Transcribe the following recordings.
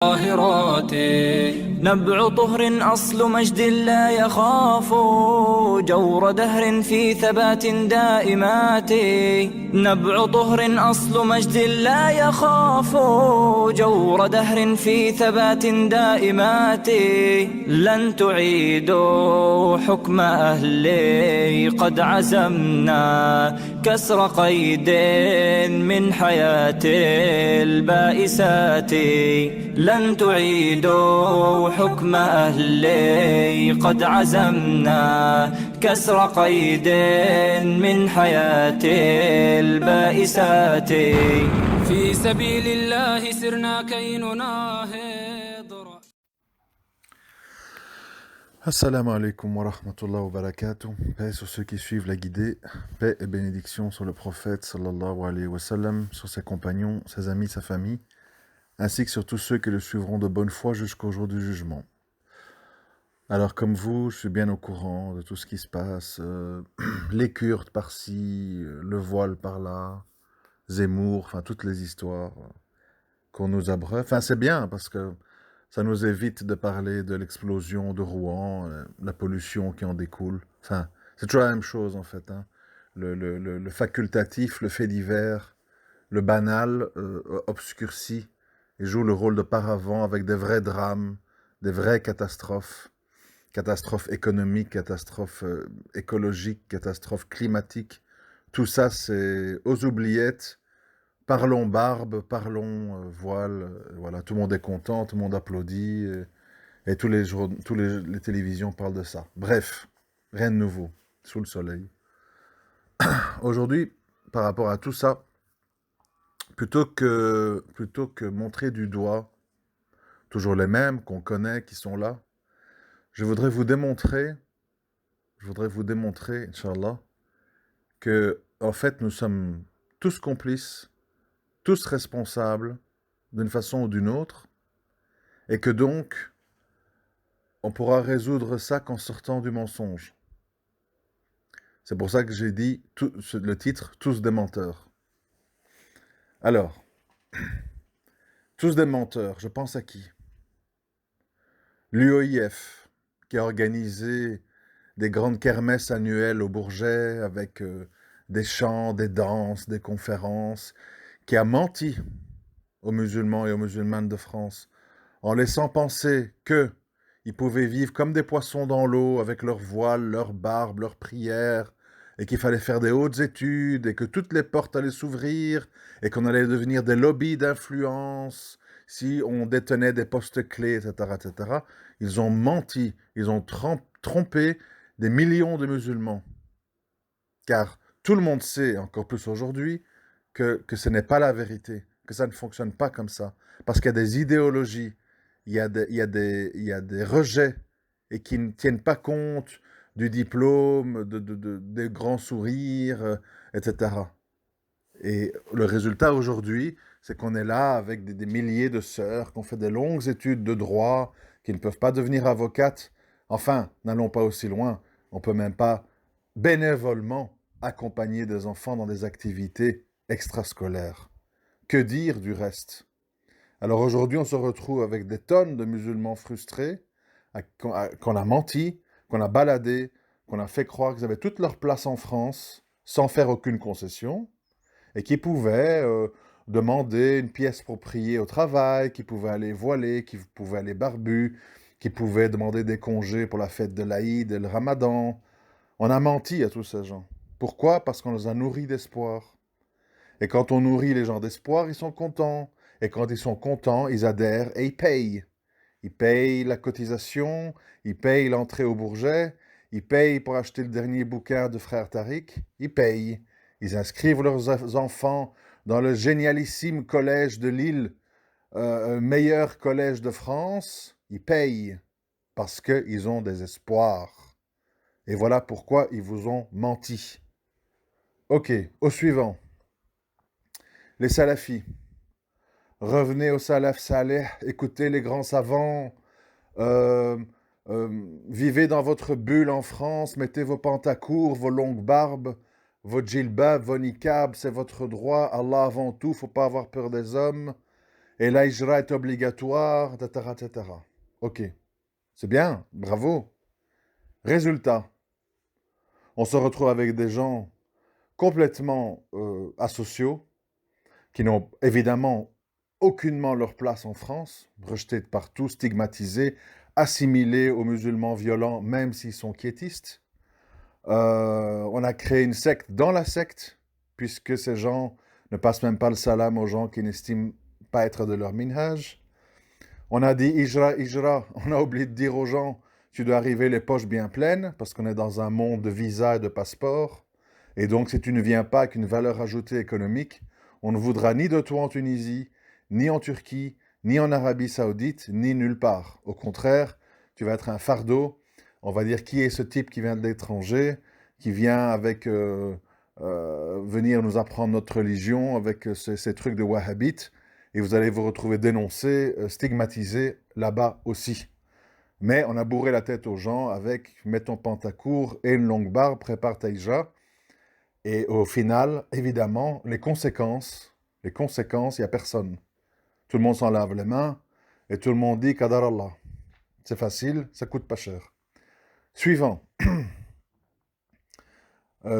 الطاهرات نبع طهر أصل مجد لا يخاف جور دهر في ثبات دائمات نبع طهر أصل مجد لا يخاف جور دهر في ثبات دائمات لن تعيدوا حكم أهلي قد عزمنا كسر قيد من حياة البائسات لن تعيدوا حكم أهلي قد عزمنا كسر قيد من حياة البائسات في سبيل الله سرنا كي نناهض. Assalamu alaikum wa rahmatullahi wa barakatuh. Paix sur ceux qui suivent la guidée, paix et bénédiction sur le prophète sallallahu alayhi wa sallam, sur ses compagnons, ses amis, sa famille, ainsi que sur tous ceux qui le suivront de bonne foi jusqu'au jour du jugement. Alors comme vous, je suis bien au courant de tout ce qui se passe, les Kurdes par-ci, le voile par-là, Zemmour, enfin toutes les histoires qu'on nous abreuve. Enfin c'est bien parce que ça nous évite de parler de l'explosion de Rouen, la pollution qui en découle. Enfin, c'est toujours la même chose en fait. Hein. Le facultatif, le fait divers, le banal obscurcit et joue le rôle de paravent avec des vrais drames, des vraies catastrophes. Catastrophes économiques, catastrophes écologiques, catastrophes climatiques. Tout ça, c'est aux oubliettes. Parlons barbe, parlons voile, voilà, tout le monde est content, tout le monde applaudit, et tous les télévisions parlent de ça. Bref, rien de nouveau, sous le soleil. Aujourd'hui, par rapport à tout ça, plutôt que montrer du doigt, toujours les mêmes qu'on connaît, qui sont là, je voudrais vous démontrer, Inch'Allah, que, en fait, nous sommes tous complices, tous responsables d'une façon ou d'une autre, et que donc, on pourra résoudre ça qu'en sortant du mensonge. C'est pour ça que j'ai dit le titre « Tous des menteurs ». Alors, tous des menteurs, je pense à qui? L'UOIF, qui a organisé des grandes kermesses annuelles au Bourget avec des chants, des danses, des conférences, qui a menti aux musulmans et aux musulmanes de France en laissant penser qu'ils pouvaient vivre comme des poissons dans l'eau avec leur voile, leur barbe, leurs prières, et qu'il fallait faire des hautes études, et que toutes les portes allaient s'ouvrir, et qu'on allait devenir des lobbies d'influence si on détenait des postes clés, etc., etc. Ils ont menti, ils ont trompé des millions de musulmans. Car tout le monde sait, encore plus aujourd'hui, que ce n'est pas la vérité, que ça ne fonctionne pas comme ça. Parce qu'il y a des idéologies, il y a des rejets, et qui ne tiennent pas compte du diplôme, des grands sourires, etc. Et le résultat aujourd'hui, c'est qu'on est là avec des milliers de sœurs qui ont fait des longues études de droit, qui ne peuvent pas devenir avocates. Enfin, n'allons pas aussi loin. On ne peut même pas bénévolement accompagner des enfants dans des activités extrascolaires. Que dire du reste? Alors aujourd'hui, on se retrouve avec des tonnes de musulmans frustrés, qu'on a menti, qu'on a baladé, qu'on a fait croire qu'ils avaient toute leur place en France, sans faire aucune concession, et qui pouvaient demander une pièce pour prier au travail, qui pouvaient aller voiler, qui pouvaient aller barbus, qui pouvaient demander des congés pour la fête de l'Aïd et le Ramadan. On a menti à tous ces gens. Pourquoi? Parce qu'on les a nourris d'espoir. Et quand on nourrit les gens d'espoir, ils sont contents. Et quand ils sont contents, ils adhèrent et ils payent. Ils payent la cotisation, ils payent l'entrée au Bourget, ils payent pour acheter le dernier bouquin de Frère Tariq, ils payent. Ils inscrivent leurs enfants dans le génialissime collège de Lille, meilleur collège de France, ils payent parce qu'ils ont des espoirs. Et voilà pourquoi ils vous ont menti. Ok, au suivant. Les salafis. Revenez au salaf saleh, écoutez les grands savants, vivez dans votre bulle en France, mettez vos pantacours, vos longues barbes, vos djilbab, vos niqab, c'est votre droit, Allah avant tout, faut pas avoir peur des hommes. et la hijra est obligatoire, etc., etc. Ok, c'est bien, bravo. Résultat, on se retrouve avec des gens complètement asociaux, qui n'ont évidemment aucunement leur place en France, rejetés de partout, stigmatisés, assimilés aux musulmans violents, même s'ils sont quiétistes. On a créé une secte dans la secte, puisque ces gens ne passent même pas le salam aux gens qui n'estiment pas être de leur minhaj. On a dit hijra, hijra. On a oublié de dire aux gens, tu dois arriver les poches bien pleines, parce qu'on est dans un monde de visas et de passeports. Et donc, si tu ne viens pas avec une valeur ajoutée économique, on ne voudra ni de toi en Tunisie, ni en Turquie, ni en Arabie Saoudite, ni nulle part. Au contraire, tu vas être un fardeau. On va dire qui est ce type qui vient de l'étranger, qui vient avec venir nous apprendre notre religion avec ces trucs de wahhabites, et vous allez vous retrouver dénoncé, stigmatisé là-bas aussi. Mais on a bourré la tête aux gens avec mets ton pantacourt et une longue barbe, prépare ta hijra. Et au final, évidemment, les conséquences, il n'y a personne. Tout le monde s'en lave les mains et tout le monde dit Qadar Allah. C'est facile, ça coûte pas cher. Suivant.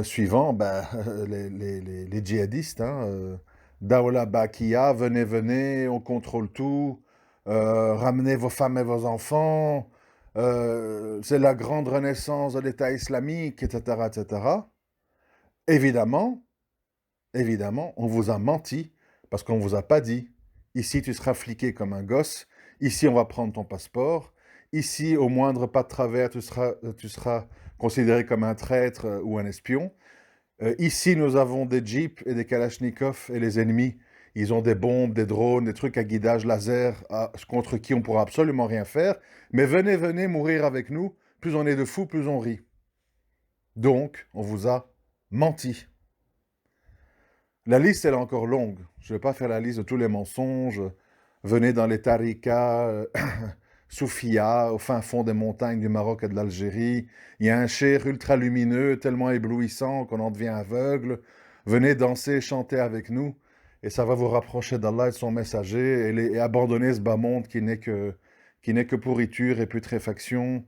Suivant, ben, les djihadistes, hein, Daoula Bakia, venez, venez, on contrôle tout, ramenez vos femmes et vos enfants, c'est la grande renaissance de l'État islamique, etc., etc. Évidemment, évidemment, on vous a menti parce qu'on ne vous a pas dit. Ici, tu seras fliqué comme un gosse. Ici, on va prendre ton passeport. Ici, au moindre pas de travers, tu seras considéré comme un traître ou un espion. Ici, nous avons des jeeps et des kalachnikovs et les ennemis, ils ont des bombes, des drones, des trucs à guidage laser contre qui on ne pourra absolument rien faire. Mais venez, venez mourir avec nous. Plus on est de fous, plus on rit. Donc, on vous a menti. La liste, elle est encore longue. Je ne vais pas faire la liste de tous les mensonges. Venez dans les tarikas, Soufia, au fin fond des montagnes du Maroc et de l'Algérie. Il y a un cheikh ultra lumineux, tellement éblouissant qu'on en devient aveugle. Venez danser, chanter avec nous. Et ça va vous rapprocher d'Allah et de son messager et abandonner ce bas monde qui n'est que pourriture et putréfaction,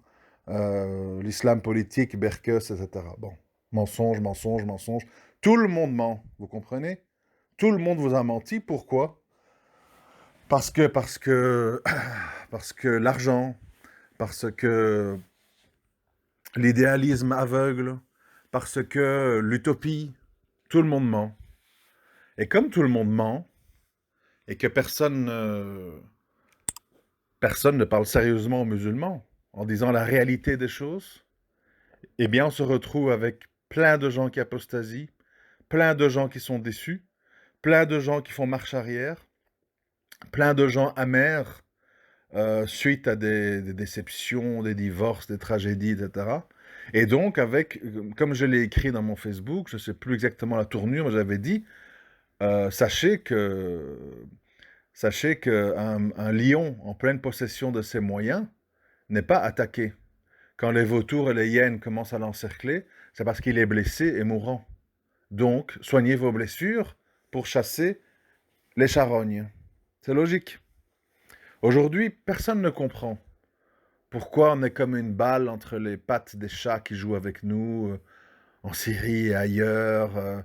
l'islam politique, Berkes, etc. Bon, mensonge, mensonge, mensonge. Tout le monde ment, vous comprenez? Tout le monde vous a menti. Pourquoi? Parce que l'argent, parce que l'idéalisme aveugle, parce que l'utopie, tout le monde ment. Et comme tout le monde ment, et que personne ne parle sérieusement aux musulmans en disant la réalité des choses, eh bien on se retrouve avec plein de gens qui apostasient, plein de gens qui sont déçus, plein de gens qui font marche arrière, plein de gens amers suite à des déceptions, des divorces, des tragédies, etc. Et donc, comme je l'ai écrit dans mon Facebook, je ne sais plus exactement la tournure, mais j'avais dit, sachez qu'un lion en pleine possession de ses moyens n'est pas attaqué. Quand les vautours et les hyènes commencent à l'encercler, c'est parce qu'il est blessé et mourant. Donc, soignez vos blessures pour chasser les charognes. C'est logique. Aujourd'hui, personne ne comprend pourquoi on est comme une balle entre les pattes des chats qui jouent avec nous en Syrie et ailleurs.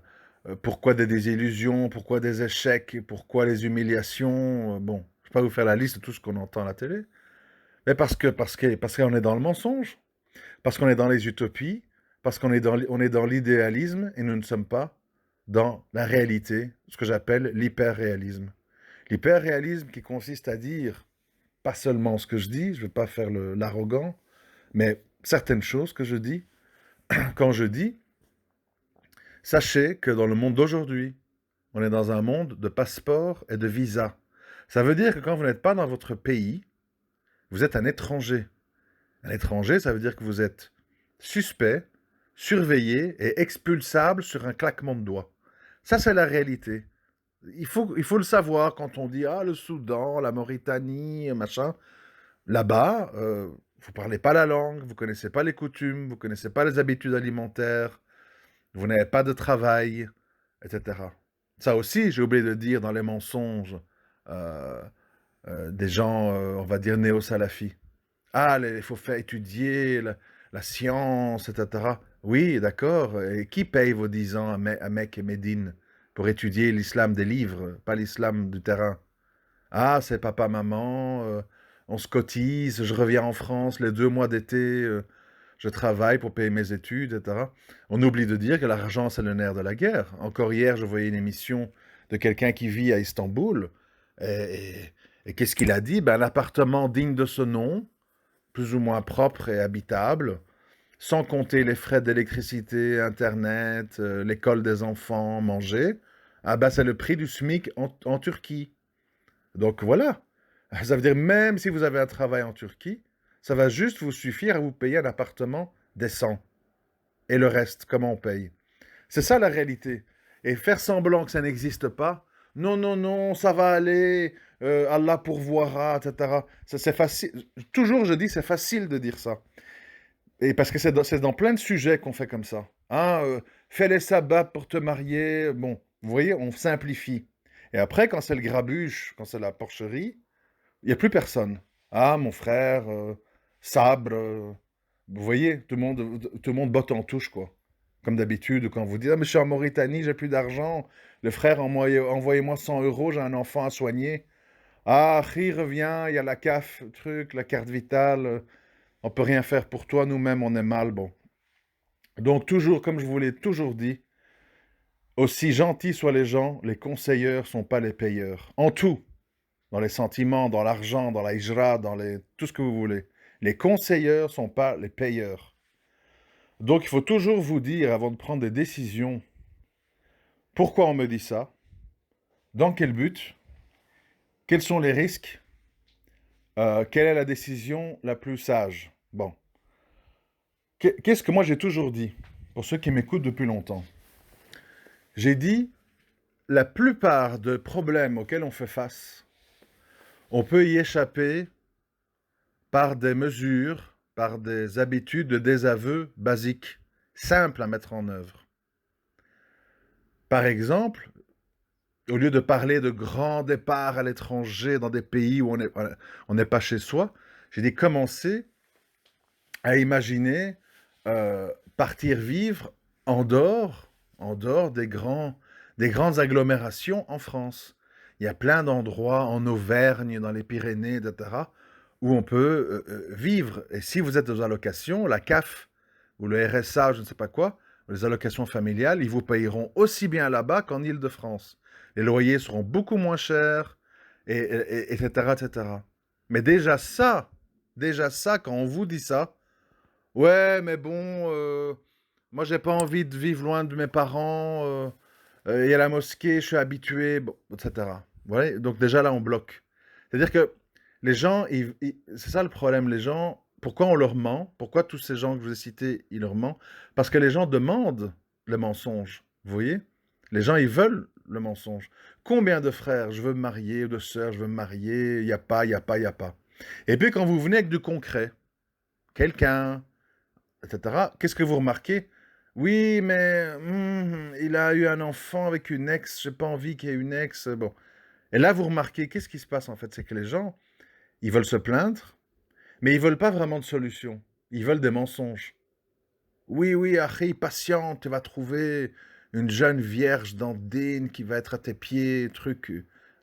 Pourquoi des désillusions, pourquoi des échecs, pourquoi les humiliations. Bon, je ne vais pas vous faire la liste de tout ce qu'on entend à la télé. Mais parce qu'on est dans le mensonge, parce qu'on est dans les utopies, parce qu'on est dans l'idéalisme et nous ne sommes pas dans la réalité, ce que j'appelle l'hyperréalisme. L'hyperréalisme qui consiste à dire, pas seulement ce que je dis, je ne vais pas faire l'arrogant, mais certaines choses que je dis, quand je dis, sachez que dans le monde d'aujourd'hui, on est dans un monde de passeports et de visas. Ça veut dire que quand vous n'êtes pas dans votre pays, vous êtes un étranger. Un étranger, ça veut dire que vous êtes suspect, surveillé et expulsable sur un claquement de doigts. Ça, c'est la réalité. Il faut le savoir quand on dit « Ah, le Soudan, la Mauritanie, machin ». Là-bas, vous ne parlez pas la langue, vous ne connaissez pas les coutumes, vous ne connaissez pas les habitudes alimentaires, vous n'avez pas de travail, etc. Ça aussi, j'ai oublié de dire dans les mensonges euh, des gens, on va dire, néo-salafis. Ah, il faut faire étudier la science, etc. Oui, d'accord. Et qui paye vos 10 ans à Mecque et Médine pour étudier l'islam des livres, pas l'islam du terrain? Ah, c'est papa, maman, on se cotise, je reviens en France les 2 mois d'été, je travaille pour payer mes études, etc. On oublie de dire que l'argent, c'est le nerf de la guerre. Encore hier, je voyais une émission de quelqu'un qui vit à Istanbul. Et, et qu'est-ce qu'il a dit? Ben, un appartement digne de ce nom, plus ou moins propre et habitable, sans compter les frais d'électricité, Internet, l'école des enfants, manger. Ah ben, c'est le prix du SMIC en Turquie. Donc voilà. Ça veut dire même si vous avez un travail en Turquie, ça va juste vous suffire à vous payer un appartement décent. Et le reste, comment on paye? C'est ça la réalité. Et faire semblant que ça n'existe pas, non, non, non, ça va aller, Allah pourvoira, etc. Ça, c'est facile. Toujours, je dis, c'est facile de dire ça. Et parce que c'est dans plein de sujets qu'on fait comme ça. Hein, fais les sabbats pour te marier. Bon, vous voyez, on simplifie. Et après, quand c'est le grabuge, quand c'est la porcherie, il n'y a plus personne. Ah, mon frère, sabre. Vous voyez, tout le monde botte en touche, quoi. Comme d'habitude, quand vous dites, ah, mais je suis en Mauritanie, j'ai plus d'argent. Le frère, envoyez-moi 100 euros, j'ai un enfant à soigner. Ah, Ri revient, il y a la CAF, truc, la carte vitale. On peut rien faire pour toi, nous-mêmes, on est mal, bon. Donc, toujours, comme je vous l'ai toujours dit, aussi gentils soient les gens, les conseilleurs sont pas les payeurs. En tout. Dans les sentiments, dans l'argent, dans la hijra, tout ce que vous voulez. Les conseilleurs ne sont pas les payeurs. Donc il faut toujours vous dire, avant de prendre des décisions, pourquoi on me dit ça, dans quel but, quels sont les risques, quelle est la décision la plus sage. Bon. Qu'est-ce que moi j'ai toujours dit, pour ceux qui m'écoutent depuis longtemps? J'ai dit, la plupart des problèmes auxquels on fait face, on peut y échapper par des mesures, par des habitudes de désaveu basiques, simples à mettre en œuvre. Par exemple, au lieu de parler de grands départs à l'étranger dans des pays où on n'est pas chez soi, j'ai dit commencer à imaginer partir vivre en dehors des grandes agglomérations en France. Il y a plein d'endroits en Auvergne, dans les Pyrénées, etc., où on peut vivre. Et si vous êtes aux allocations, la CAF ou le RSA, je ne sais pas quoi, les allocations familiales, ils vous payeront aussi bien là-bas qu'en Île-de-France. Les loyers seront beaucoup moins chers, etc., etc. Mais déjà ça, quand on vous dit ça, ouais, mais bon, moi j'ai pas envie de vivre loin de mes parents, il y a la mosquée, je suis habitué, bon, etc. Vous voyez? Donc déjà là, on bloque. C'est-à-dire que les gens, c'est ça le problème, les gens, pourquoi on leur ment? Pourquoi tous ces gens que je vous ai cités, ils leur mentent? Parce que les gens demandent le mensonge, vous voyez? Les gens, ils veulent le mensonge. Combien de frères, je veux me marier, ou de sœurs, je veux me marier, il n'y a pas, il n'y a pas, il n'y a pas. Et puis quand vous venez avec du concret, quelqu'un, etc., qu'est-ce que vous remarquez? Oui, mais il a eu un enfant avec une ex, j'ai pas envie qu'il y ait une ex, bon. Et là, vous remarquez, qu'est-ce qui se passe en fait? C'est que les gens, ils veulent se plaindre, mais ils veulent pas vraiment de solution. Ils veulent des mensonges. Oui, oui, Harry, patiente, tu vas trouver une jeune vierge dandine qui va être à tes pieds, truc,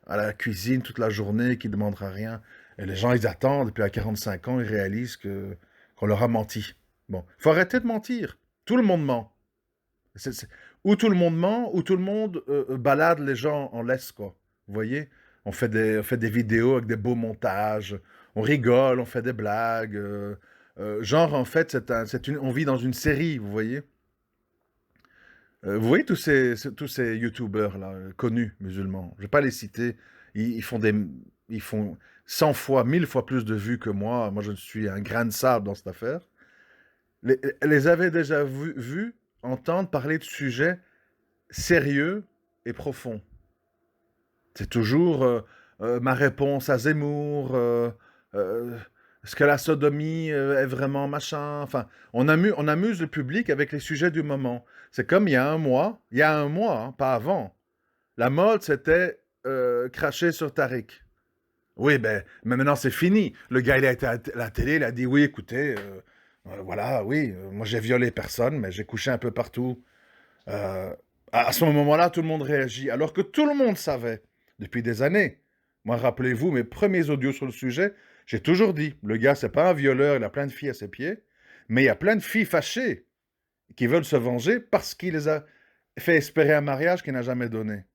à la cuisine toute la journée, qui ne demandera rien. Et les gens, ils attendent, et puis à 45 ans, ils réalisent qu'on leur a menti. Bon, faut arrêter de mentir. Tout le monde ment. Ou tout le monde ment, ou tout le monde balade les gens en laisse, quoi. Vous voyez? On fait des vidéos avec des beaux montages, on rigole, on fait des blagues. Genre, en fait, on vit dans une série, vous voyez? Vous voyez tous ces youtubeurs là, connus, musulmans, je ne vais pas les citer, ils font 100 fois, 1000 fois plus de vues que moi. Moi, je suis un grain de sable dans cette affaire. Les avez déjà vus entendre parler de sujets sérieux et profonds. C'est toujours ma réponse à Zemmour, est-ce que la sodomie est vraiment machin? Enfin, on amuse le public avec les sujets du moment. C'est comme il y a un mois, hein, pas avant. La mode, c'était craché sur Tariq. Oui, ben, mais maintenant c'est fini. Le gars, il a été à la télé, il a dit, oui, écoutez, voilà, oui, moi j'ai violé personne, mais j'ai couché un peu partout. Euh, à ce moment-là, tout le monde réagit, alors que tout le monde savait, depuis des années. Moi, rappelez-vous, mes premiers audios sur le sujet, j'ai toujours dit, le gars, c'est pas un violeur, il a plein de filles à ses pieds, mais il y a plein de filles fâchées qui veulent se venger parce qu'il les a fait espérer un mariage qu'il n'a jamais donné.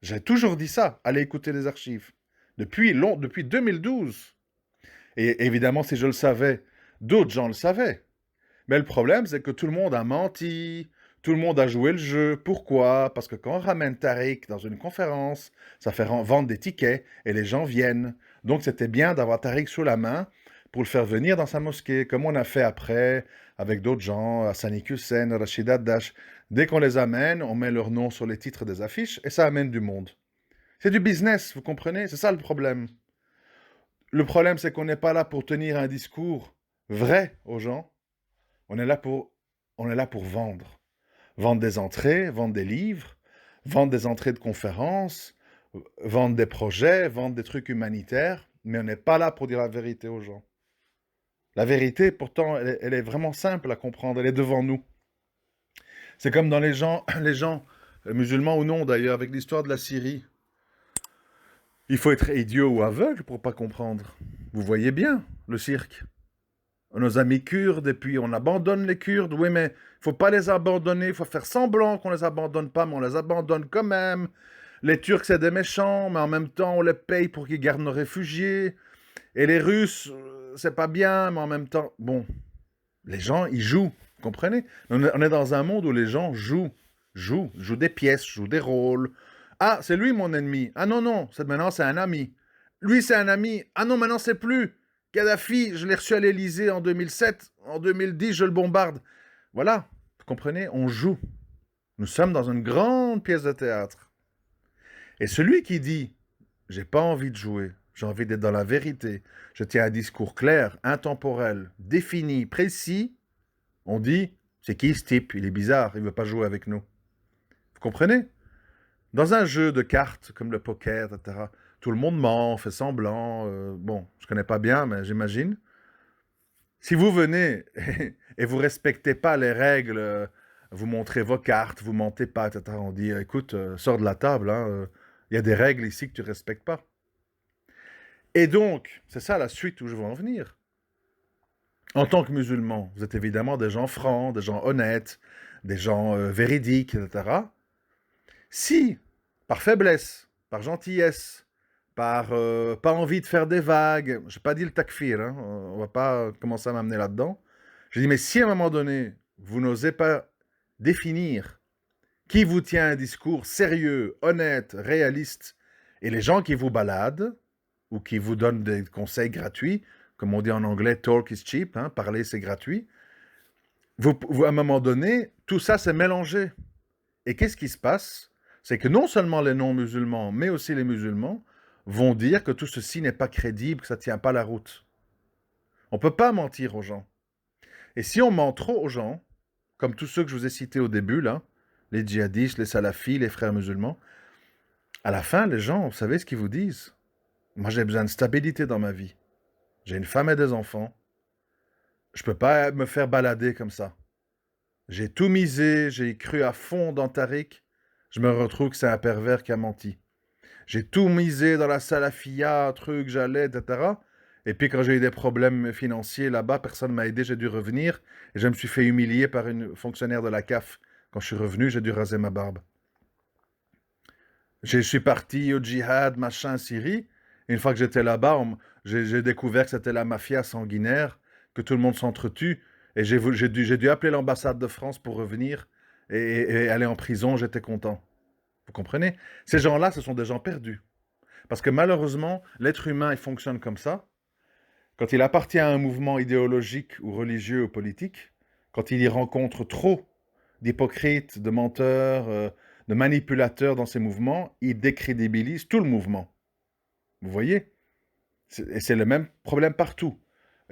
J'ai toujours dit ça. Allez écouter les archives. Depuis 2012. Et évidemment, si je le savais, d'autres gens le savaient. Mais le problème, c'est que tout le monde a menti, tout le monde a joué le jeu. Pourquoi? Parce que quand on ramène Tariq dans une conférence, ça fait vendre des tickets et les gens viennent. Donc c'était bien d'avoir Tariq sous la main pour le faire venir dans sa mosquée, comme on a fait après avec d'autres gens, Hassani Hussein, Rachida Dash. Dès qu'on les amène, on met leur nom sur les titres des affiches et ça amène du monde. C'est du business, vous comprenez? C'est ça le problème. Le problème, c'est qu'on n'est pas là pour tenir un discours vrai aux gens. On est là pour vendre. Vendre des entrées, vendre des livres, vendre des entrées de conférences, vendre des projets, vendre des trucs humanitaires, mais on n'est pas là pour dire la vérité aux gens. La vérité, pourtant, elle est vraiment simple à comprendre, elle est devant nous. C'est comme dans les gens musulmans ou non d'ailleurs, avec l'histoire de la Syrie. Il faut être idiot ou aveugle pour pas comprendre. Vous voyez bien le cirque. Nos amis Kurdes, et puis on abandonne les Kurdes. Oui, mais il faut pas les abandonner, il faut faire semblant qu'on les abandonne pas, mais on les abandonne quand même. Les Turcs, c'est des méchants, mais en même temps, on les paye pour qu'ils gardent nos réfugiés. Et les Russes, c'est pas bien, mais en même temps... Bon, les gens, ils jouent, vous comprenez? On est dans un monde où les gens jouent des pièces, jouent des rôles. Ah, c'est lui mon ennemi. Ah non, non, maintenant c'est un ami. Lui, c'est un ami. Ah non, maintenant c'est plus. Kadhafi, je l'ai reçu à l'Élysée en 2007. En 2010, je le bombarde. Voilà, vous comprenez? On joue. Nous sommes dans une grande pièce de théâtre. Et celui qui dit « j'ai pas envie de jouer, j'ai envie d'être dans la vérité, je tiens un discours clair, intemporel, défini, précis », on dit « c'est qui ce type? Il est bizarre, il veut pas jouer avec nous. » Vous comprenez? Dans un jeu de cartes comme le poker, etc., tout le monde ment, fait semblant. Bon, je connais pas bien, mais j'imagine. Si vous venez et vous respectez pas les règles, vous montrez vos cartes, vous mentez pas, etc., on dit écoute, sors de la table, hein, il y a des règles ici que tu respectes pas. Et donc, c'est ça la suite où je veux en venir. En tant que musulman, vous êtes évidemment des gens francs, des gens honnêtes, des gens véridiques, etc. Si, par faiblesse, par gentillesse, par pas envie de faire des vagues, j'ai pas dit le takfir, hein, on va pas commencer à m'amener là-dedans. J'ai dit, mais si à un moment donné, vous n'osez pas définir qui vous tient un discours sérieux, honnête, réaliste, et les gens qui vous baladent, ou qui vous donnent des conseils gratuits, comme on dit en anglais, talk is cheap, hein, parler c'est gratuit, à un moment donné, tout ça s'est mélangé. Et qu'est-ce qui se passe? C'est que non seulement les non-musulmans, mais aussi les musulmans, vont dire que tout ceci n'est pas crédible, que ça ne tient pas la route. On ne peut pas mentir aux gens. Et si on ment trop aux gens, comme tous ceux que je vous ai cités au début, là, les djihadistes, les salafis, les frères musulmans, à la fin, les gens, vous savez ce qu'ils vous disent? Moi, j'ai besoin de stabilité dans ma vie. J'ai une femme et des enfants. Je ne peux pas me faire balader comme ça. J'ai tout misé, j'ai cru à fond dans Tariq. Je me retrouve que c'est un pervers qui a menti. J'ai tout misé dans la salafia, truc, j'allais, etc. Et puis quand j'ai eu des problèmes financiers là-bas, personne ne m'a aidé, j'ai dû revenir. Et je me suis fait humilier par une fonctionnaire de la CAF. Quand je suis revenu, j'ai dû raser ma barbe. Je suis parti au djihad, machin, Syrie. Et une fois que j'étais là-bas, j'ai découvert que c'était la mafia sanguinaire, que tout le monde s'entretue. Et j'ai dû appeler l'ambassade de France pour revenir et aller en prison, j'étais content. Vous comprenez? Ces gens-là, ce sont des gens perdus. Parce que malheureusement, l'être humain, il fonctionne comme ça. Quand il appartient à un mouvement idéologique ou religieux ou politique, quand il y rencontre trop d'hypocrites, de menteurs, de manipulateurs dans ces mouvements, il décrédibilise tout le mouvement. Vous voyez? Et c'est le même problème partout.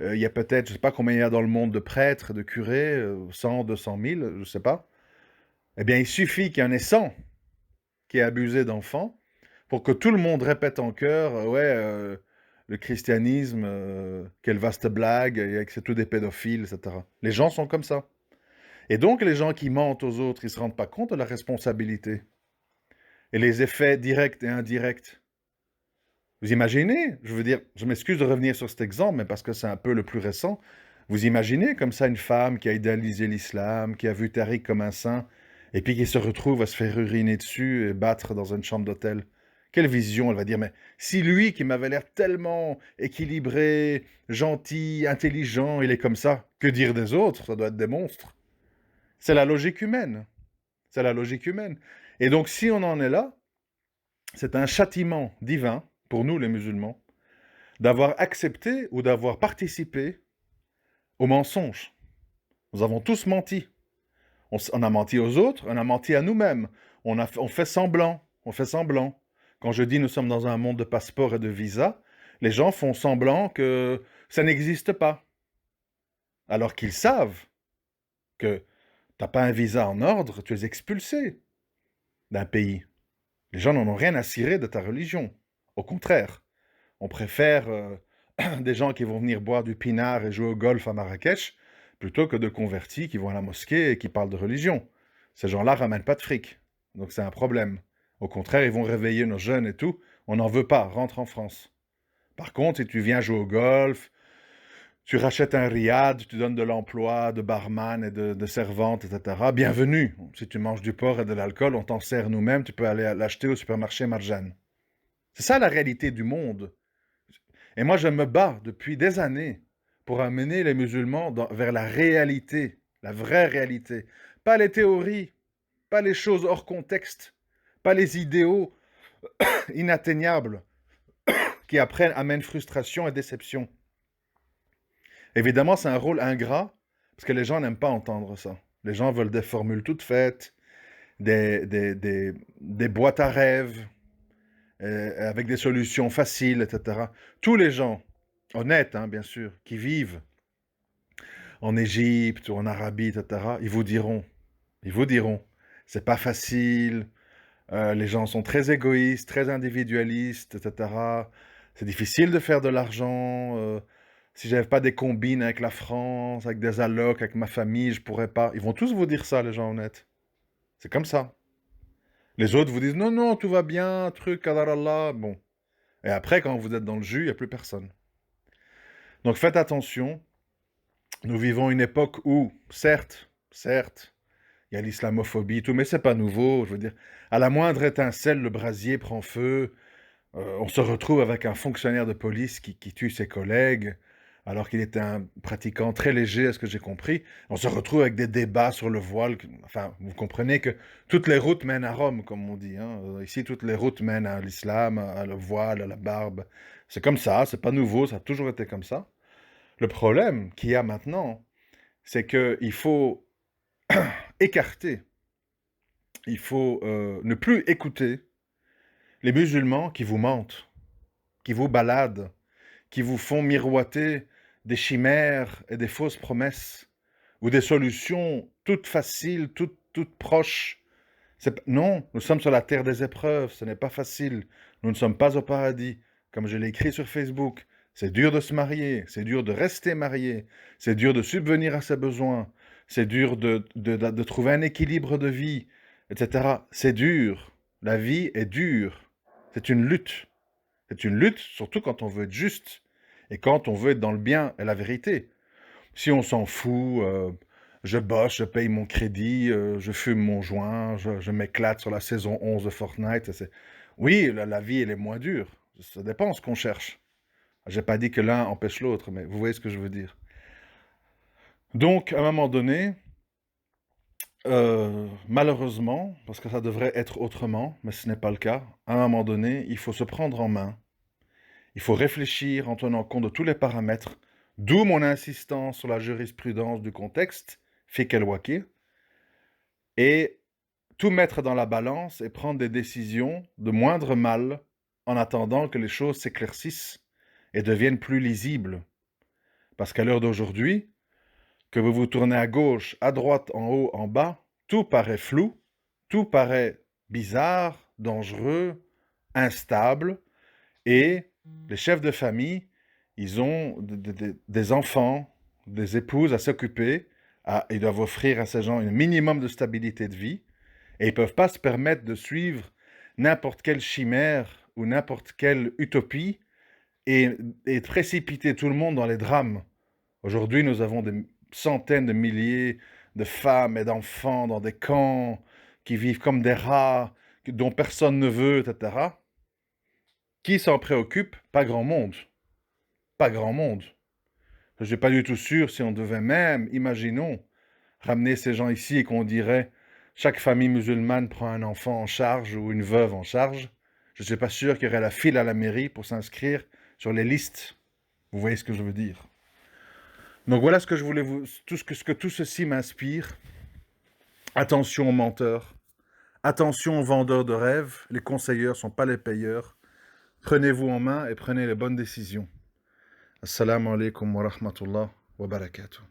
Il y a peut-être, je ne sais pas combien il y a dans le monde de prêtres, de curés, 100, 200 000, je ne sais pas. Eh bien, il suffit qu'il y en ait 100 qui aient abusé d'enfants pour que tout le monde répète en chœur, ouais, le christianisme, quelle vaste blague, et que c'est tout des pédophiles, etc. Les gens sont comme ça. Et donc, les gens qui mentent aux autres, ils ne se rendent pas compte de la responsabilité et les effets directs et indirects. Vous imaginez, je veux dire, je m'excuse de revenir sur cet exemple, mais parce que c'est un peu le plus récent, vous imaginez comme ça une femme qui a idéalisé l'islam, qui a vu Tariq comme un saint, et puis qui se retrouve à se faire uriner dessus et battre dans une chambre d'hôtel. Quelle vision, elle va dire, mais si lui qui m'avait l'air tellement équilibré, gentil, intelligent, il est comme ça, que dire des autres? Ça doit être des monstres. C'est la logique humaine. C'est la logique humaine. Et donc si on en est là, c'est un châtiment divin pour nous les musulmans, d'avoir accepté ou d'avoir participé au mensonge. Nous avons tous menti. On a menti aux autres, on a menti à nous-mêmes. On fait semblant. On fait semblant. Quand je dis nous sommes dans un monde de passeports et de visas, les gens font semblant que ça n'existe pas. Alors qu'ils savent que tu n'as pas un visa en ordre, tu es expulsé d'un pays. Les gens n'en ont rien à cirer de ta religion. Au contraire, on préfère des gens qui vont venir boire du pinard et jouer au golf à Marrakech plutôt que de convertis qui vont à la mosquée et qui parlent de religion. Ces gens-là ramènent pas de fric. Donc c'est un problème. Au contraire, ils vont réveiller nos jeunes et tout. On n'en veut pas, rentre en France. Par contre, si tu viens jouer au golf, tu rachètes un riad, tu donnes de l'emploi de barman et de servante, etc. Bienvenue. Si tu manges du porc et de l'alcool, on t'en sert nous-mêmes, tu peux aller l'acheter au supermarché Marjane. C'est ça la réalité du monde. Et moi, je me bats depuis des années pour amener les musulmans vers la réalité, la vraie réalité. Pas les théories, pas les choses hors contexte, pas les idéaux inatteignables qui après amènent frustration et déception. Évidemment, c'est un rôle ingrat, parce que les gens n'aiment pas entendre ça. Les gens veulent des formules toutes faites, des boîtes à rêves, avec des solutions faciles, etc. Tous les gens, honnêtes, hein, bien sûr, qui vivent en Égypte ou en Arabie, etc., ils vous diront, c'est pas facile, les gens sont très égoïstes, très individualistes, etc. C'est difficile de faire de l'argent. Si j'avais pas des combines avec la France, avec des allocs, avec ma famille, je pourrais pas. Ils vont tous vous dire ça, les gens honnêtes. C'est comme ça. Les autres vous disent non, non, tout va bien, truc, kadarallah. Bon. Et après, quand vous êtes dans le jus, il n'y a plus personne. Donc faites attention. Nous vivons une époque où, certes, il y a l'islamophobie, tout, mais c'est pas nouveau. Je veux dire, à la moindre étincelle, le brasier prend feu. On se retrouve avec un fonctionnaire de police qui tue ses collègues, alors qu'il était un pratiquant très léger, à ce que j'ai compris. On se retrouve avec des débats sur le voile. Enfin, vous comprenez que toutes les routes mènent à Rome, comme on dit. Hein. Ici, toutes les routes mènent à l'islam, à le voile, à la barbe. C'est comme ça, c'est pas nouveau, ça a toujours été comme ça. Le problème qu'il y a maintenant, c'est qu'il faut écarter, il faut ne plus écouter les musulmans qui vous mentent, qui vous baladent, qui vous font miroiter des chimères et des fausses promesses, ou des solutions toutes faciles, toutes proches. Non, nous sommes sur la terre des épreuves, ce n'est pas facile. Nous ne sommes pas au paradis. Comme je l'ai écrit sur Facebook, c'est dur de se marier, c'est dur de rester marié, c'est dur de subvenir à ses besoins, c'est dur de trouver un équilibre de vie, etc. C'est dur. La vie est dure. C'est une lutte. C'est une lutte, surtout quand on veut être juste et quand on veut être dans le bien et la vérité. Si on s'en fout, je bosse, je paye mon crédit, je fume mon joint, je m'éclate sur la saison 11 de Fortnite. Oui, la vie, elle est moins dure. Ça dépend ce qu'on cherche. J'ai pas dit que l'un empêche l'autre, mais vous voyez ce que je veux dire. Donc, à un moment donné, malheureusement, parce que ça devrait être autrement, mais ce n'est pas le cas, à un moment donné, il faut se prendre en main. Il faut réfléchir en tenant compte de tous les paramètres, d'où mon insistance sur la jurisprudence du contexte, fiqh el-Waqi', et tout mettre dans la balance et prendre des décisions de moindre mal en attendant que les choses s'éclaircissent et deviennent plus lisibles. Parce qu'à l'heure d'aujourd'hui, que vous vous tournez à gauche, à droite, en haut, en bas, tout paraît flou, tout paraît bizarre, dangereux, instables, et les chefs de famille, ils ont des enfants, des épouses à s'occuper, ils doivent offrir à ces gens un minimum de stabilité de vie, et ils ne peuvent pas se permettre de suivre n'importe quelle chimère ou n'importe quelle utopie et précipiter tout le monde dans les drames. Aujourd'hui, nous avons des centaines de milliers de femmes et d'enfants dans des camps qui vivent comme des rats, dont personne ne veut, etc. Qui s'en préoccupe? Pas grand monde. Pas grand monde. Je suis pas du tout sûr si on devait même, imaginons, ramener ces gens ici et qu'on dirait chaque famille musulmane prend un enfant en charge ou une veuve en charge. Je ne suis pas sûr qu'il y aurait la file à la mairie pour s'inscrire sur les listes. Vous voyez ce que je veux dire? Donc voilà ce que je voulais vous, ce que tout ceci m'inspire. Attention aux menteurs. Attention aux vendeurs de rêves. Les conseilleurs ne sont pas les payeurs. Prenez-vous en main et prenez les bonnes décisions. Assalamu alaikum wa rahmatullah wa barakatuh.